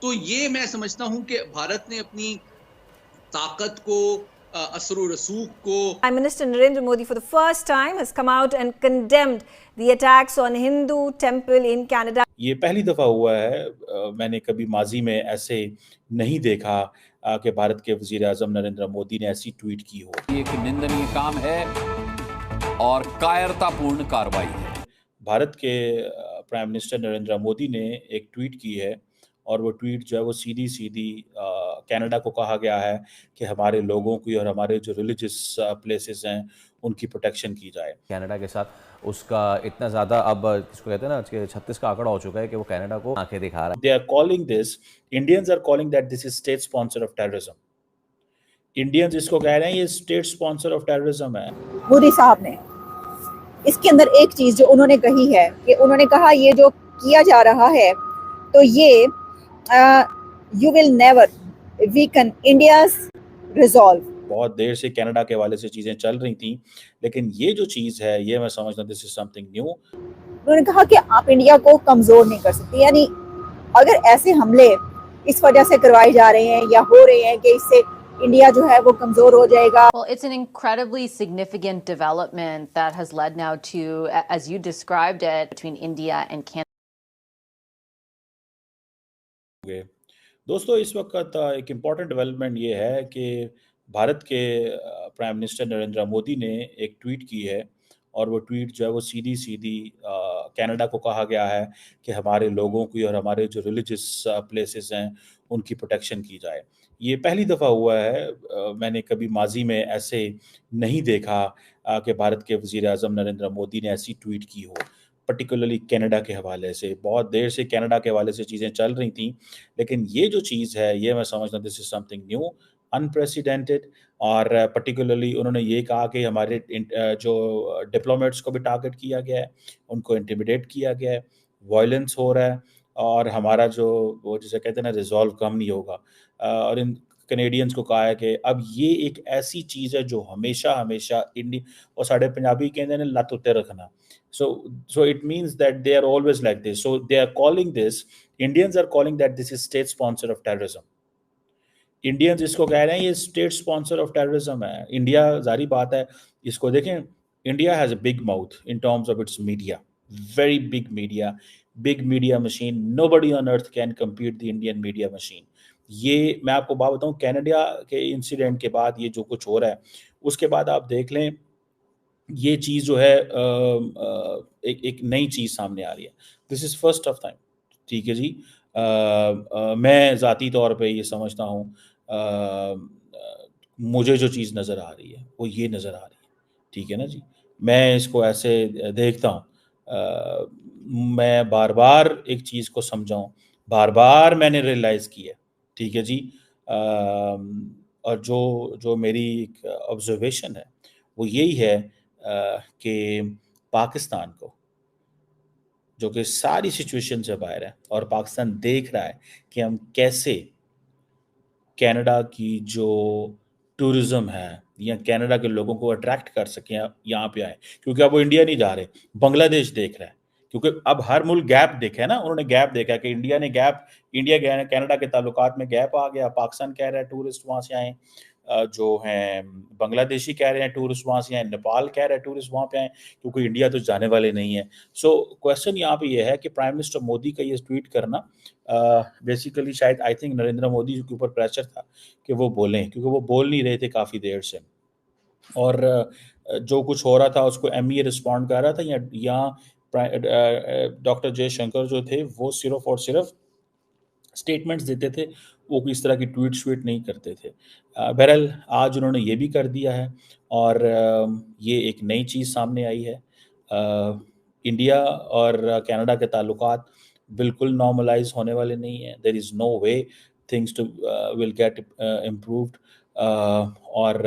तो ये मैं समझता हूँ कि भारत ने अपनी ताकत को, असर रसूख को। Prime Minister Narendra Modi for the first time has come out and condemned the attacks on Hindu temple in Canada. ये पहली दफ़ा हुआ है, मैंने कभी माजी में ऐसे नहीं देखा कि भारत के वज़ीर-ए-आज़म नरेंद्र मोदी ने ऐसी ट्वीट की हो। ये एक निंदनीय काम है और कायरतापूर्ण कार्रवाई है। भारत के प्राइम मिनिस्टर नरेंद्र मोदी ने एक ट्वीट की है और वो ट्वीट जो है वो सीधी-सीधी कनाडा को कहा गया है कि हमारे लोगों की और हमारे जो रिलीजियस प्लेसेस हैं उनकी प्रोटेक्शन की जाए। कनाडा के साथ उसका इतना ज़्यादा अब किसको कहते हैं ना कि 36 का आंकड़ा हो चुका है कि वो कनाडा को आंखें दिखा रहा है। They are calling this, Indians are calling that this is state sponsor of terrorism. Indians इसको कह रहे हैं ये स्टेट स्पॉन्सर ऑफ टेररिज्म है। मोदी साहब ने इसके अंदर एक चीज जो उन्होंने कही है कि उन्होंने कहा ये जो किया जा रहा है तो ये you will never weaken India's resolve. बहुत देर से कनाडा के हवाले से चीजें चल रही थी, लेकिन ये जो चीज है ये मैं समझता हूं दिस इज समथिंग न्यू। उन्होंने कहा कि आप इंडिया को कमजोर नहीं कर सकते, यानी अगर ऐसे हमले इस वजह से करवाए जा रहे हैं या हो रहे हैं कि इससे इंडिया जो है वो कमजोर हो जाएगा। Well, it's an incredibly significant development that has led now to, as you described it, between India and Canada. दोस्तों, इस वक्त एक इम्पॉर्टेंट डेवलपमेंट ये है कि भारत के प्राइम मिनिस्टर नरेंद्र मोदी ने एक ट्वीट की है और वो ट्वीट जो है वो सीधी-सीधी कनाडा को कहा गया है कि हमारे लोगों की और हमारे जो रिलीजियस प्लेसेस हैं उनकी प्रोटेक्शन की जाए। ये पहली दफ़ा हुआ है, मैंने कभी माजी में ऐसे नहीं देखा कि भारत के वज़ीर-ए-आज़म नरेंद्र मोदी ने ऐसी ट्वीट की हो, पर्टिकुलरली कनाडा के हवाले से। बहुत देर से कनाडा के हवाले से चीज़ें चल रही थी, लेकिन ये जो चीज़ है ये मैं समझता हूँ this is something new, unprecedented. और पर्टिकुलरली उन्होंने ये कहा कि हमारे जो डिप्लोमेट्स को भी टारगेट किया गया है, उनको इंटिमिडेट किया गया है, वायलेंस हो रहा है और हमारा जो वो जिसे कहते हैं ना रिज़ॉल्व कम नहीं होगा। और इन कैनेडियंस को कहा है कि अब ये एक ऐसी चीज़ है जो हमेशा और साढ़े पंजाबी कहते हैं लत उत्ते रखना। So it means that they are always like this. So they are calling this, Indians are calling that this is state sponsor of terrorism. Indians इसको कह रहे हैं ये स्टेट स्पॉन्सर ऑफ टेररिज्म है। इंडिया, जारी बात है, इसको देखें, India has a big mouth in terms of its media, very big media machine. Nobody on earth can compete the Indian media machine. ये मैं आपको बात बताऊं, कनाडा के इंसिडेंट के बाद ये जो कुछ हो रहा है उसके बाद आप देख लें ये चीज़ जो है एक नई चीज़ सामने आ रही है। This is first of time, ठीक है जी। मैं ज़ाती तौर पे ये समझता हूँ, मुझे जो चीज़ नज़र आ रही है वो ये नज़र आ रही है, ठीक है ना जी। मैं इसको ऐसे देखता हूँ, मैं बार बार एक चीज़ को समझाऊँ, बार बार मैंने रियलाइज़ किया, ठीक है जी। और जो मेरी एक ऑब्जर्वेशन है वो यही है कि पाकिस्तान को, जो कि सारी सिचुएशन से बाहर है और पाकिस्तान देख रहा है कि हम कैसे कनाडा की जो टूरिज्म है या कनाडा के लोगों को अट्रैक्ट कर सकें यहाँ पे आए, क्योंकि अब वो इंडिया नहीं जा रहे, बांग्लादेश देख रहा है। क्योंकि अब हर मुल्क गैप देखा है ना, उन्होंने गैप देखा कि इंडिया कनाडा के ताल्लुकात में गैप आ गया। पाकिस्तान कह रहा है टूरिस्ट वहाँ से आए, जो हैं बांग्लादेशी कह रहे हैं टूरिस्ट वहाँ से आए, नेपाल कह रहा है टूरिस्ट वहाँ पे आए, क्योंकि इंडिया तो जाने वाले नहीं है। सो क्वेश्चन यहाँ पे ये है कि प्राइम मिनिस्टर मोदी का ये ट्वीट करना बेसिकली शायद आई थिंक नरेंद्र मोदी के ऊपर प्रेशर था कि वो बोलें, क्योंकि वो बोल नहीं रहे थे काफ़ी देर से, और जो कुछ हो रहा था उसको एमईए रिस्पॉन्ड कर रहा था या डॉक्टर जयशंकर जो थे वो सिर्फ और सिर्फ स्टेटमेंट्स देते थे, वो किस तरह की ट्वीट नहीं करते थे। बहरहाल आज उन्होंने ये भी कर दिया है और ये एक नई चीज़ सामने आई है। इंडिया और कनाडा के ताल्लुकात बिल्कुल नॉर्मलाइज होने वाले नहीं हैं। There is no way things to will get improved. और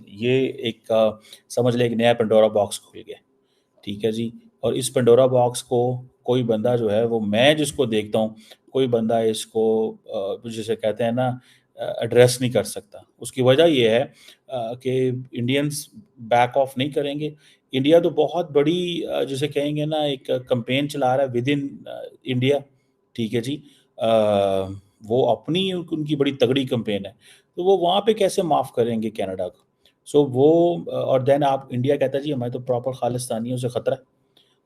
ये एक समझ लें एक नया पेंडोरा बॉक्स खुल गया, ठीक है जी। और इस पेंडोरा बॉक्स को कोई बंदा जो है वो, मैं जिसको देखता हूँ, कोई बंदा इसको जिसे कहते हैं ना एड्रेस नहीं कर सकता। उसकी वजह ये है कि इंडियंस बैक ऑफ नहीं करेंगे। इंडिया तो बहुत बड़ी जिसे कहेंगे ना एक कैंपेन चला रहा है विद इन इंडिया, ठीक है जी। वो अपनी उनकी बड़ी तगड़ी कैंपेन है, तो वो वहाँ पे कैसे माफ़ करेंगे कनाडा को? सो वो और देन आप इंडिया कहता है जी हमें तो प्रॉपर खालिस्तानियों से ख़तरा है,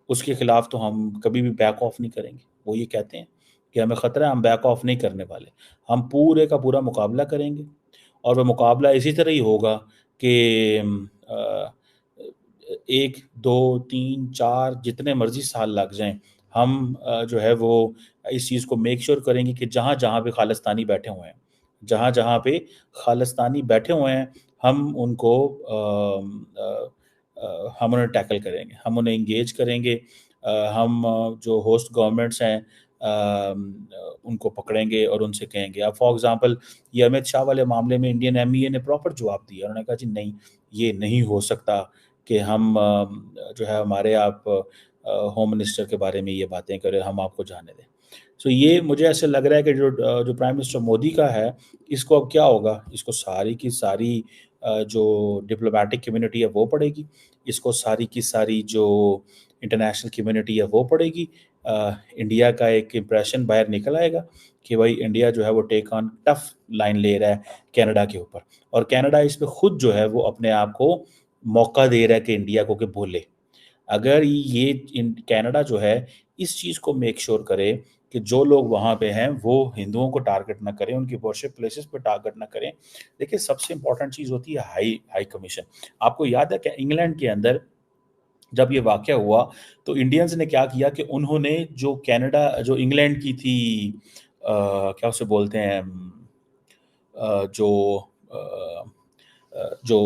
उसके खिलाफ तो हम कभी भी बैक ऑफ नहीं करेंगे। वो ये कहते हैं कि हमें ख़तरा है, हम बैक ऑफ नहीं करने वाले, हम पूरे का पूरा मुकाबला करेंगे और वह मुकाबला इसी तरह ही होगा कि 1, 2, 3, 4 जितने मर्ज़ी साल लग जाएँ, हम जो है वो इस चीज़ को मेक श्योर करेंगे कि जहाँ-जहाँ पे खालिस्तानी बैठे हुए हैं, जहाँ-जहाँ पे खालिस्तानी बैठे हुए हैं, हम उनको हम उन्हें टैकल करेंगे, हम उन्हें एंगेज करेंगे। हम जो होस्ट गवर्नमेंट्स हैं उनको पकड़ेंगे और उनसे कहेंगे। अब फॉर एग्ज़ाम्पल ये अमित शाह वाले मामले में इंडियन एमईए ने प्रॉपर जवाब दिया। उन्होंने कहा जी नहीं, ये नहीं हो सकता कि हम जो है हमारे आप होम मिनिस्टर के बारे में ये बातें करें, हम आपको जाने दें। सो ये मुझे ऐसे लग रहा है कि जो प्राइम मिनिस्टर मोदी का है, इसको अब क्या होगा, इसको सारी की सारी जो डिप्लोमेटिक कम्युनिटी है वो पढ़ेगी, इसको सारी की सारी जो इंटरनेशनल कम्युनिटी है वो पढ़ेगी। इंडिया का एक इम्प्रेशन बाहर निकल आएगा कि भाई इंडिया जो है वो टेक ऑन टफ लाइन ले रहा है कनाडा के ऊपर, और कनाडा इस पे खुद जो है वो अपने आप को मौका दे रहा है कि इंडिया को कि बोले। अगर ये कनाडा जो है इस चीज़ को मेक श्योर करे कि जो लोग वहाँ पे हैं वो हिंदुओं को टारगेट ना करें, उनकी वर्शिप प्लेसेस पे टारगेट ना करें। देखिए सबसे इम्पोर्टेंट चीज़ होती है हाई कमीशन। आपको याद है कि इंग्लैंड के अंदर जब ये वाक़या हुआ तो इंडियंस ने क्या किया कि उन्होंने जो इंग्लैंड की थी क्या उसे बोलते हैं जो जो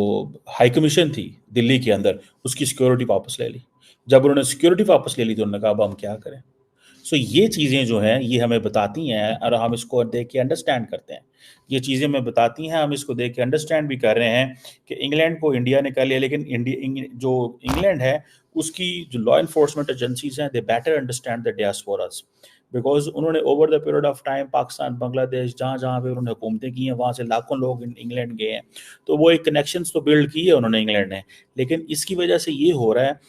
हाई कमीशन थी दिल्ली के अंदर, उसकी सिक्योरिटी वापस ले ली। जब उन्होंने सिक्योरिटी वापस ले ली तो उन्होंने कहा अब हम क्या करें? सो ये चीज़ें जो हैं ये हमें बताती हैं और हम इसको देख के अंडरस्टैंड करते हैं। ये चीज़ें हमें बताती हैं, हम इसको देख के अंडरस्टैंड भी कर रहे हैं कि इंग्लैंड को इंडिया ने कर लिया, लेकिन जो इंग्लैंड है उसकी जो लॉ एनफोर्समेंट एजेंसीज हैं they better understand the diasporas, because उन्होंने over the period of time Pakistan, Bangladesh, जहाँ जहाँ पे उन्होंने हुकूमतें की हैं वहाँ से लाखों लोग इंग्लैंड गए हैं, तो वो एक कनेक्शंस तो बिल्ड की है उन्होंने इंग्लैंड ने। लेकिन इसकी वजह से ये हो रहा है